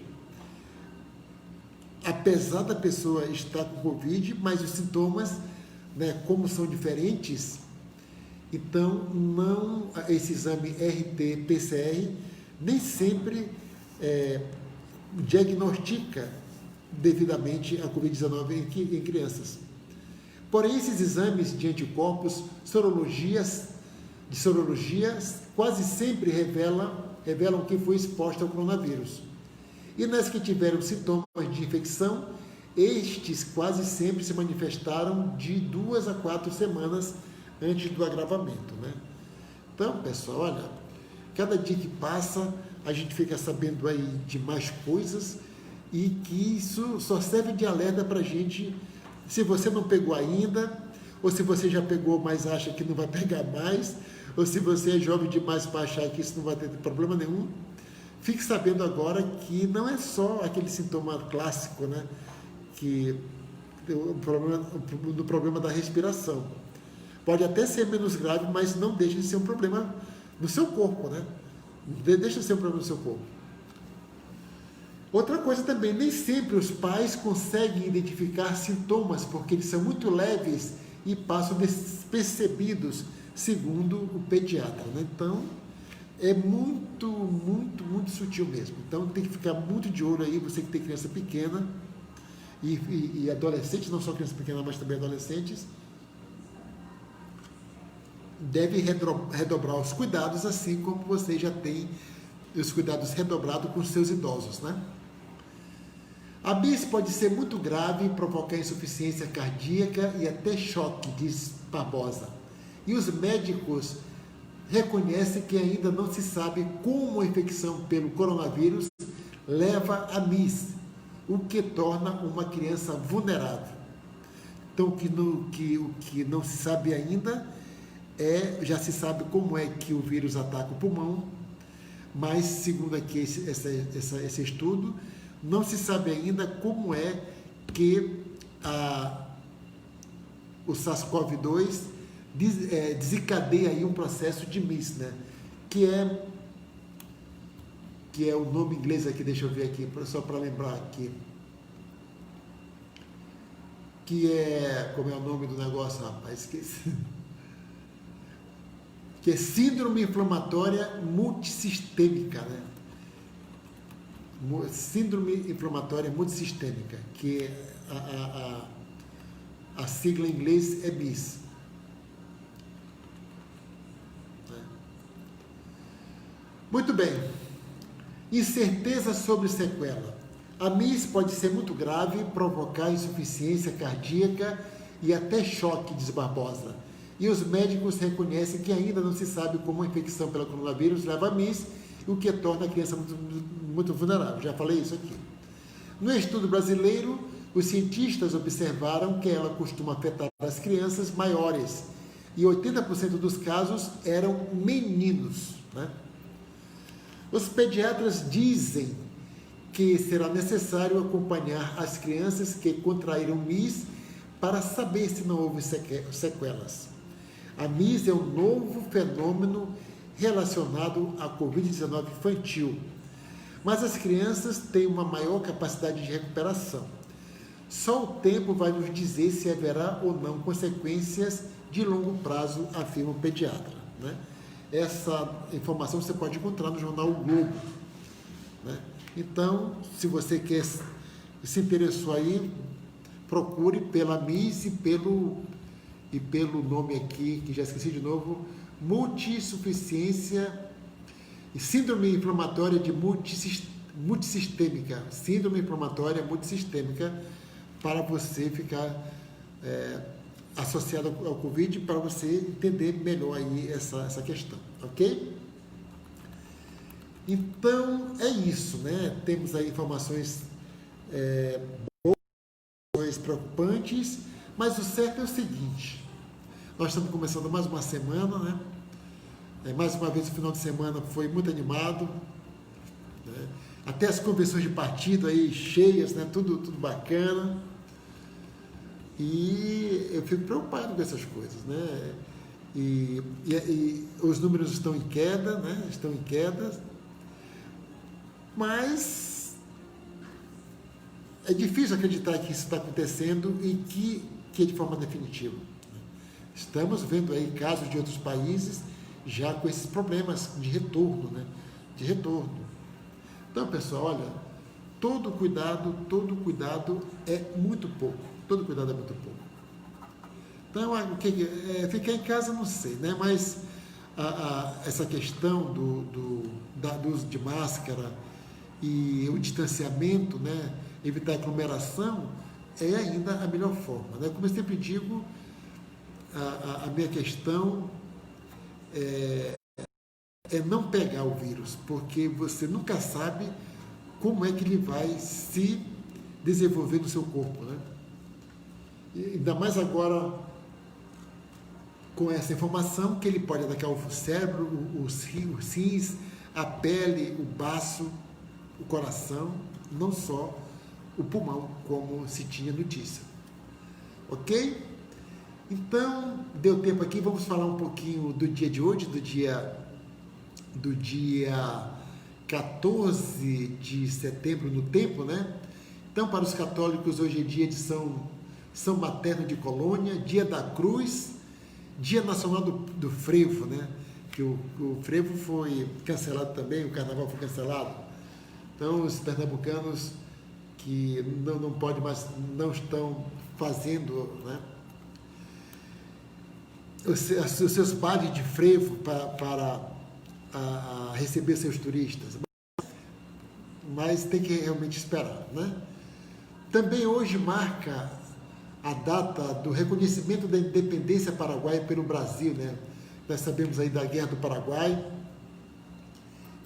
apesar da pessoa estar com Covid, mas os sintomas, né, como são diferentes, então esse exame RT-PCR nem sempre diagnostica devidamente a Covid-19 em crianças. Porém, esses exames de anticorpos, sorologias quase sempre revelam que foi exposta ao coronavírus. E nas que tiveram sintomas de infecção, estes quase sempre se manifestaram de 2 a 4 semanas antes do agravamento, né? Então, pessoal, olha, cada dia que passa, a gente fica sabendo aí de mais coisas e que isso só serve de alerta para a gente. Se você não pegou ainda, ou se você já pegou, mas acha que não vai pegar mais, ou se você é jovem demais para achar que isso não vai ter problema nenhum, fique sabendo agora que não é só aquele sintoma clássico, né, que do problema da respiração. Pode até ser menos grave, mas não deixa de ser um problema no seu corpo, né? Deixa de ser um problema no seu corpo. Outra coisa também, nem sempre os pais conseguem identificar sintomas, porque eles são muito leves e passam despercebidos, segundo o pediatra, né? Então, é muito sutil mesmo. Então, tem que ficar muito de olho aí, você que tem criança pequena e adolescentes, não só criança pequena, mas também adolescentes, deve redobrar os cuidados, assim como você já tem os cuidados redobrados com os seus idosos, né? A BIS pode ser muito grave e provocar insuficiência cardíaca e até choque, diz Barbosa. E os médicos reconhecem que ainda não se sabe como a infecção pelo coronavírus leva a MIS, o que torna uma criança vulnerável. Então, o que não se sabe ainda já se sabe como é que o vírus ataca o pulmão, mas, segundo aqui esse estudo, não se sabe ainda como é que o SARS-CoV-2 desencadeia aí um processo de MIS, né? Que é o nome inglês aqui, deixa eu ver aqui, só para lembrar aqui. Como é o nome do negócio, rapaz? Esqueci. Que é síndrome inflamatória multissistêmica, né? Síndrome inflamatória multissistêmica, que a sigla em inglês é MIS. Muito bem. Incerteza sobre sequela. A MIS pode ser muito grave, provocar insuficiência cardíaca e até choque, diz Barbosa. E os médicos reconhecem que ainda não se sabe como a infecção pelo coronavírus leva a MIS, o que torna a criança muito vulnerável. Já falei isso aqui. No estudo brasileiro, Os cientistas observaram que ela costuma afetar as crianças maiores e 80% dos casos eram meninos, né? Os pediatras dizem que será necessário acompanhar as crianças que contraíram MIS para saber se não houve sequelas. A MIS é um novo fenômeno relacionado à Covid-19 infantil, mas as crianças têm uma maior capacidade de recuperação. Só o tempo vai nos dizer se haverá ou não consequências de longo prazo, afirma o pediatra, né? Essa informação você pode encontrar no jornal O Globo, né? Então, se você se interessou aí, procure pela MIS e pelo nome aqui, que já esqueci de novo, multissuficiência e síndrome inflamatória multissistêmica, síndrome inflamatória multissistêmica, para você ficar associado ao Covid, para você entender melhor aí essa questão, ok? Então, é isso, né? Temos aí informações boas, preocupantes, mas o certo é o seguinte: nós estamos começando mais uma semana, né? Mais uma vez o final de semana foi muito animado, né? Até as convenções de partido aí cheias, né? Tudo bacana. E eu fico preocupado com essas coisas, né? E os números estão em queda, né? Estão em queda, mas é difícil acreditar que isso está acontecendo e que é de forma definitiva. Estamos vendo aí casos de outros países já com esses problemas de retorno, né? De retorno. Então, pessoal, olha, todo cuidado é muito pouco. Todo cuidado é muito pouco. Então, ficar em casa, não sei, né? Mas essa questão do uso de máscara e o distanciamento, né? Evitar aglomeração é ainda a melhor forma, né? Como eu sempre digo, a minha questão é não pegar o vírus, porque você nunca sabe como é que ele vai se desenvolver no seu corpo, né? E ainda mais agora com essa informação que ele pode atacar o cérebro, os rins, a pele, o baço, o coração, não só o pulmão, como se tinha notícia. Ok? Então, deu tempo aqui, vamos falar um pouquinho do dia de hoje, do dia 14 de setembro no tempo, né? Então, para os católicos, hoje é dia de São Materno de Colônia, dia da Cruz, dia nacional do frevo, né? Que o frevo foi cancelado também, o carnaval foi cancelado. Então, os pernambucanos que não podem mais, não estão fazendo, né? Os seus bailes de frevo para receber seus turistas, mas tem que realmente esperar, né? Também hoje marca a data do reconhecimento da independência paraguaia pelo Brasil, né? Nós sabemos aí da Guerra do Paraguai,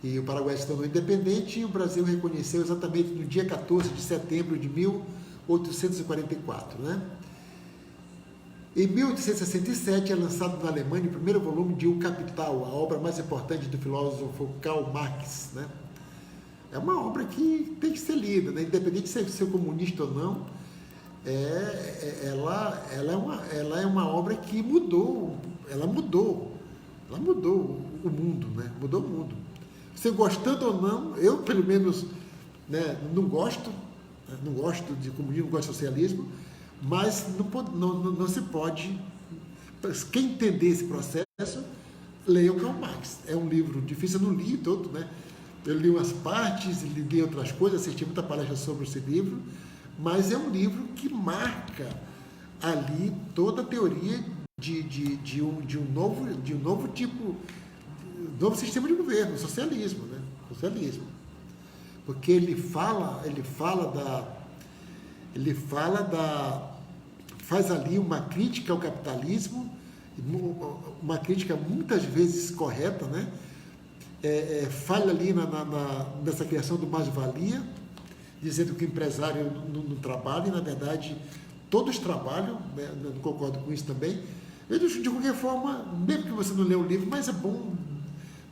e o Paraguai se tornou independente e o Brasil reconheceu exatamente no dia 14 de setembro de 1844, né? Em 1867 é lançado na Alemanha o primeiro volume de O Capital, a obra mais importante do filósofo Karl Marx, né? É uma obra que tem que ser lida, né? Independente de ser comunista ou não, ela é uma obra que mudou o mundo, né? Mudou o mundo. Você gostando ou não, eu pelo menos, né, não gosto de comunismo, não gosto de socialismo, mas não se pode. Quem entender esse processo, leia o Karl Marx. É um livro difícil, eu não li todo, né? Eu li umas partes, li outras coisas, assisti muita palestra sobre esse livro, mas é um livro que marca ali toda a teoria de um novo tipo, novo sistema de governo, socialismo, né? Socialismo. Porque ele faz ali uma crítica ao capitalismo, uma crítica muitas vezes correta, né? Falha ali nessa criação do mais-valia, dizendo que o empresário não trabalha, e na verdade todos trabalham, né? Eu não concordo com isso também. Eu, de qualquer forma, mesmo que você não lê o livro, mas é bom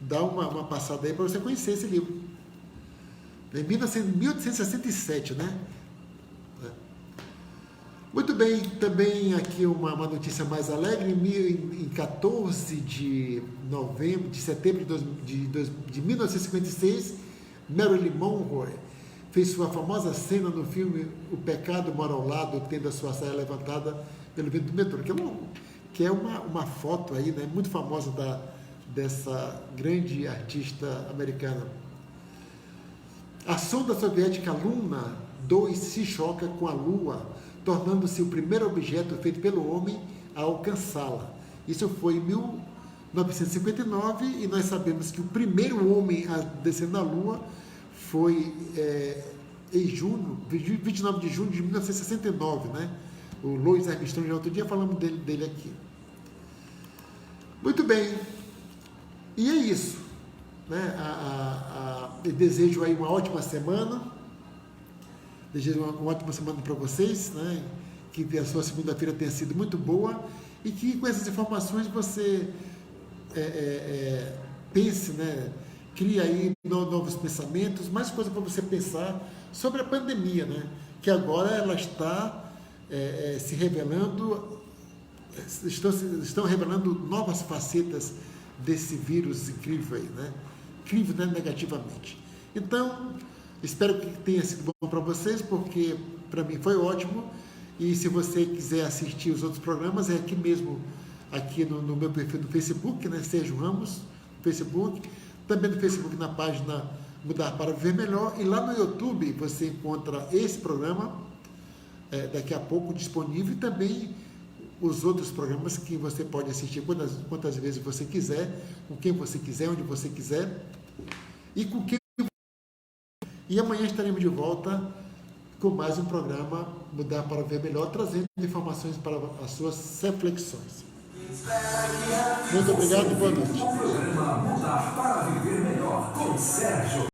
dar uma passada aí para você conhecer esse livro. Em 1867, né? Muito bem, também aqui uma notícia mais alegre. Em 14 de setembro de 1956, Marilyn Monroe fez sua famosa cena no filme O Pecado Mora ao Lado, tendo a sua saia levantada pelo vento do metrô, que é uma foto aí, né, muito famosa dessa grande artista americana. A sonda soviética Luna 2 se choca com a Lua, tornando-se o primeiro objeto feito pelo homem a alcançá-la. Isso foi em 1959 e nós sabemos que o primeiro homem a descer na Lua foi em 29 de junho de 1969, né? O Louis Armstrong, outro dia falamos dele aqui. Muito bem, e é isso, né? Eu desejo aí uma ótima semana, desejo uma ótima semana para vocês, né? Que a sua segunda-feira tenha sido muito boa e que com essas informações você pense, né? Crie aí novos pensamentos, mais coisas para você pensar sobre a pandemia, né? Que agora ela está se revelando, estão revelando novas facetas desse vírus incrível aí, né? Incrível, né? Negativamente. Então, espero que tenha sido bom para vocês, porque para mim foi ótimo. E se você quiser assistir os outros programas, é aqui mesmo, aqui no meu perfil do Facebook, né? Sérgio Ramos, Facebook. Também no Facebook, na página Mudar para Viver Melhor. E lá no YouTube você encontra esse programa, daqui a pouco disponível, e também os outros programas que você pode assistir quantas vezes você quiser, com quem você quiser, onde você quiser e com quem. E amanhã estaremos de volta com mais um programa Mudar para Viver Melhor, trazendo informações para as suas reflexões. Muito obrigado e boa noite. O programa Mudar para Viver Melhor com Sérgio